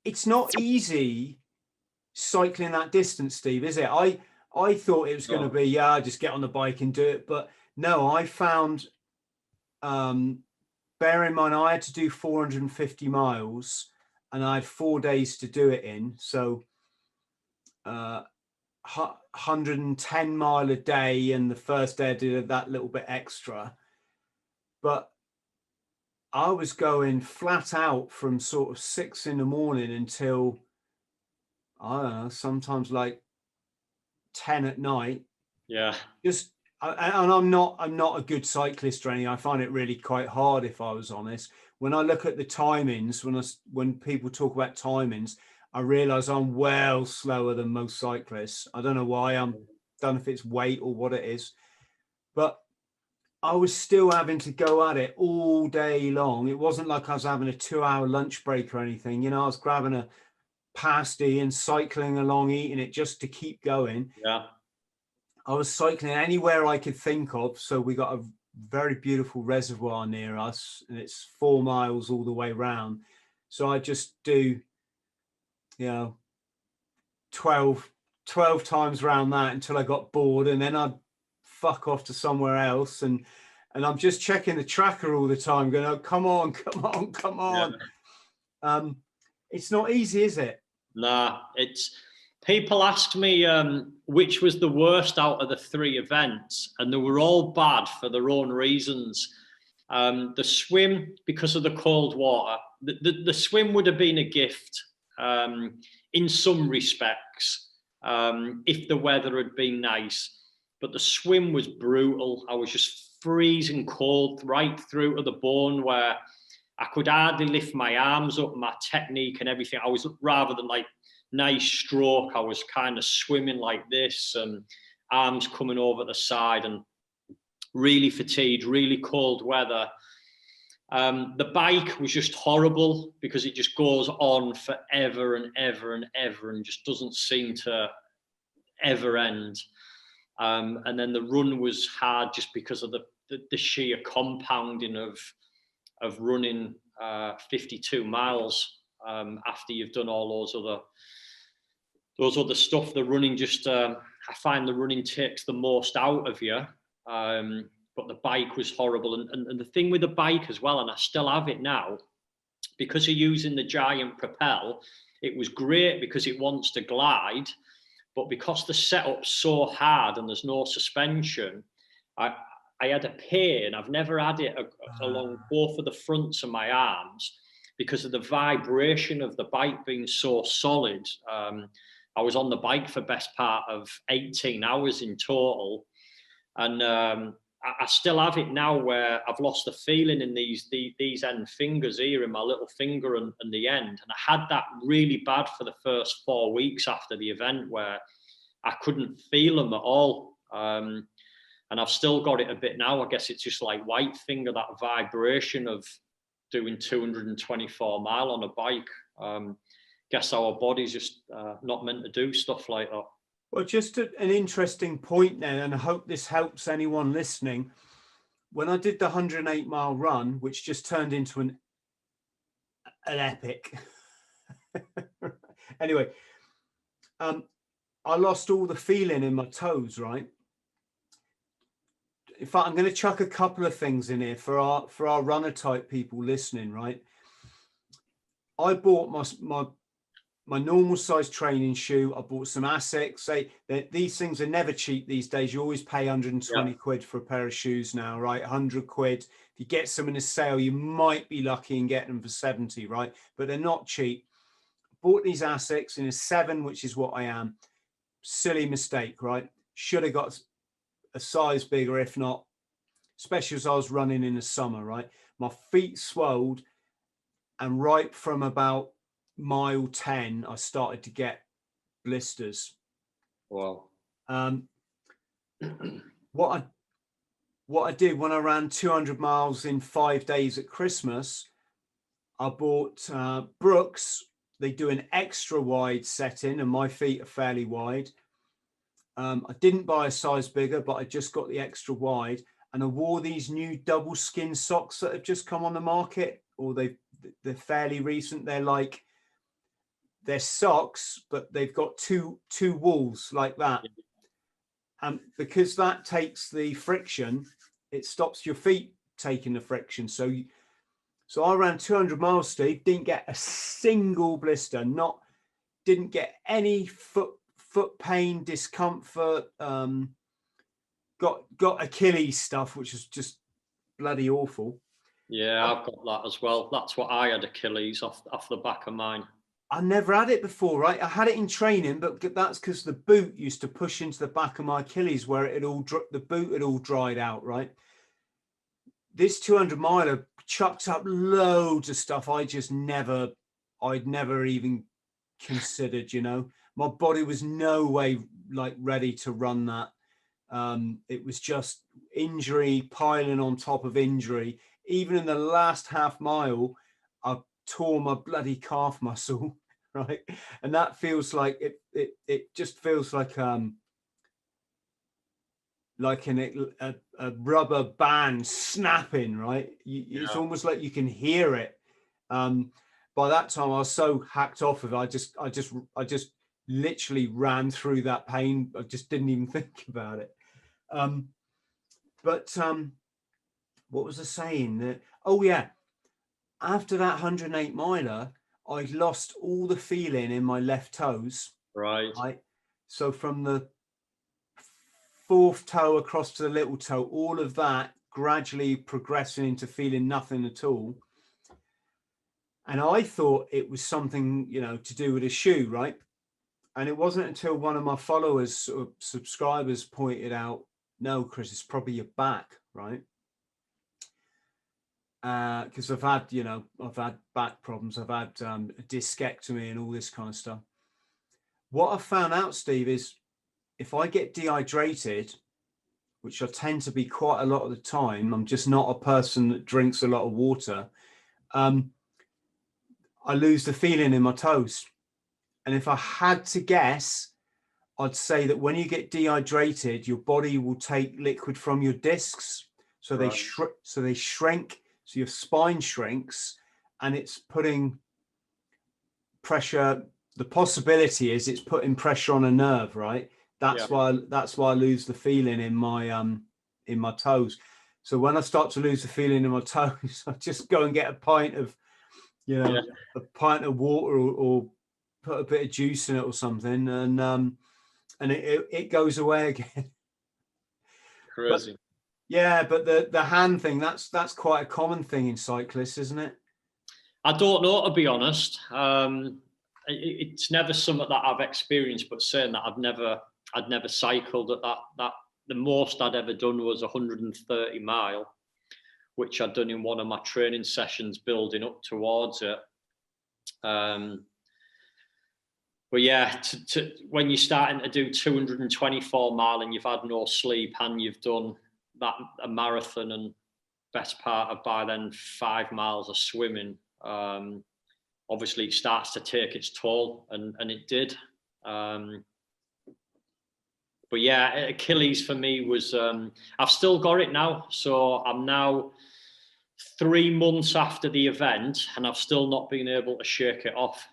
it's not easy cycling that distance, Steve, is it? I thought it was going to be, just get on the bike and do it. But no, I found, bear in mind, I had to do 450 miles and I had 4 days to do it in. So 110 mile a day. And the first day I did that little bit extra. But I was going flat out from sort of 6 in the morning until, I don't know, sometimes like 10 at night. Yeah. Just, and I'm not a good cyclist or anything. I find it really quite hard, if I was honest. When I look at the timings, when people talk about timings, I realize I'm well slower than most cyclists. I don't know why. Don't know if it's weight or what it is, but I was still having to go at it all day long. It wasn't like I was having a 2-hour lunch break or anything. You know, I was grabbing a pasty and cycling along, eating it just to keep going. Yeah. I was cycling anywhere I could think of. So we got a very beautiful reservoir near us, and it's 4 miles all the way round. So I just do, 12 times around that until I got bored, and then I'd fuck off to somewhere else. And I'm just checking the tracker all the time, going, oh, come on. Yeah. It's not easy, is it? Nah, people ask me which was the worst out of the 3 events, and they were all bad for their own reasons. The swim, because of the cold water, the swim would have been a gift in some respects if the weather had been nice. But the swim was brutal. I was just freezing cold right through to the bone, where I could hardly lift my arms up, my technique and everything. I was, rather than like nice stroke, I was kind of swimming like this, and arms coming over the side, and really fatigued, really cold weather. The bike was just horrible because it just goes on forever and ever and ever and just doesn't seem to ever end. And then the run was hard just because of the sheer compounding of running 52 miles after you've done all those other stuff. The running just, I find the running takes the most out of you. But the bike was horrible. And the thing with the bike as well, and I still have it now, because of using the giant propel, it was great because it wants to glide. But because the setup's so hard and there's no suspension, I had a pain. I've never had it along both of the fronts of my arms because of the vibration of the bike being so solid. I was on the bike for best part of 18 hours in total. And I still have it now, where I've lost the feeling in these end fingers here, in my little finger and the end. And I had that really bad for the first 4 weeks after the event, where I couldn't feel them at all. And I've still got it a bit now. I guess it's just like white finger, that vibration of doing 224 mile on a bike. Guess our body's just not meant to do stuff like that. Well, just an interesting point then, and I hope this helps anyone listening. When I did the 108 mile run, which just turned into an epic. Anyway, I lost all the feeling in my toes, right? In fact, I'm going to chuck a couple of things in here for our runner type people listening, right? I bought my normal size training shoe. I bought some Asics. These things are never cheap these days. You always pay 120 quid for a pair of shoes now, right? 100 quid. If you get some in a sale, you might be lucky and get them for 70, right? But they're not cheap. Bought these Asics in a 7, which is what I am. Silly mistake, right? Should have got a size bigger, if not, especially as I was running in the summer, right? My feet swelled, and right from about mile 10, I started to get blisters. Wow. What I did when I ran 200 miles in 5 days at Christmas, I bought Brooks. They do an extra wide setting, and my feet are fairly wide. I didn't buy a size bigger, but I just got the extra wide, and I wore these new double skin socks that have just come on the market, or they're fairly recent. They're like they're socks, but they've got two walls like that. And because that takes the friction, it stops your feet taking the friction. So I ran 200 miles, Steve, didn't get a single blister, didn't get any foot pain, discomfort, got Achilles stuff, which is just bloody awful. Yeah, I've got that as well. That's what I had, Achilles off the back of mine. I never had it before, right? I had it in training, but that's because the boot used to push into the back of my Achilles where the boot had all dried out, right? This 200 miler chucked up loads of stuff I'd never even considered, you know. My body was no way like ready to run that. It was just injury piling on top of injury. Even in the last half mile, I tore my bloody calf muscle, right? And that feels like it just feels like a rubber band snapping, right? It's almost like you can hear it. By that time, I was so hacked off of it. I just literally ran through that pain. I just didn't even think about it. What was I saying? Oh yeah, after that 108 miler, I lost all the feeling in my left toes. Right. So from the fourth toe across to the little toe, all of that gradually progressing into feeling nothing at all. And I thought it was something, you know, to do with a shoe, right? And it wasn't until one of my followers or subscribers pointed out, no, Chris, it's probably your back, right? Because I've had back problems. I've had a discectomy and all this kind of stuff. What I found out, Steve, is if I get dehydrated, which I tend to be quite a lot of the time, I'm just not a person that drinks a lot of water. I lose the feeling in my toes. And if I had to guess, I'd say that when you get dehydrated, your body will take liquid from your discs. So they shrink. So your spine shrinks, and it's putting pressure. The possibility is it's putting pressure on a nerve, right? That's why I lose the feeling in my toes. So when I start to lose the feeling in my toes, I just go and get a pint of water or put a bit of juice in it or something, and it goes away again. Crazy. But the hand thing, that's quite a common thing in cyclists, isn't it? I don't know, to be honest. It's never something that I've experienced, but saying that I'd never cycled at that. The most I'd ever done was 130 mile, which I'd done in one of my training sessions building up towards it. But yeah, when you're starting to do 224 mile and you've had no sleep and you've done a marathon and best part of by then 5 miles of swimming, obviously it starts to take its toll, and it did. But yeah, Achilles for me was, I've still got it now. So I'm now 3 months after the event and I've still not been able to shake it off.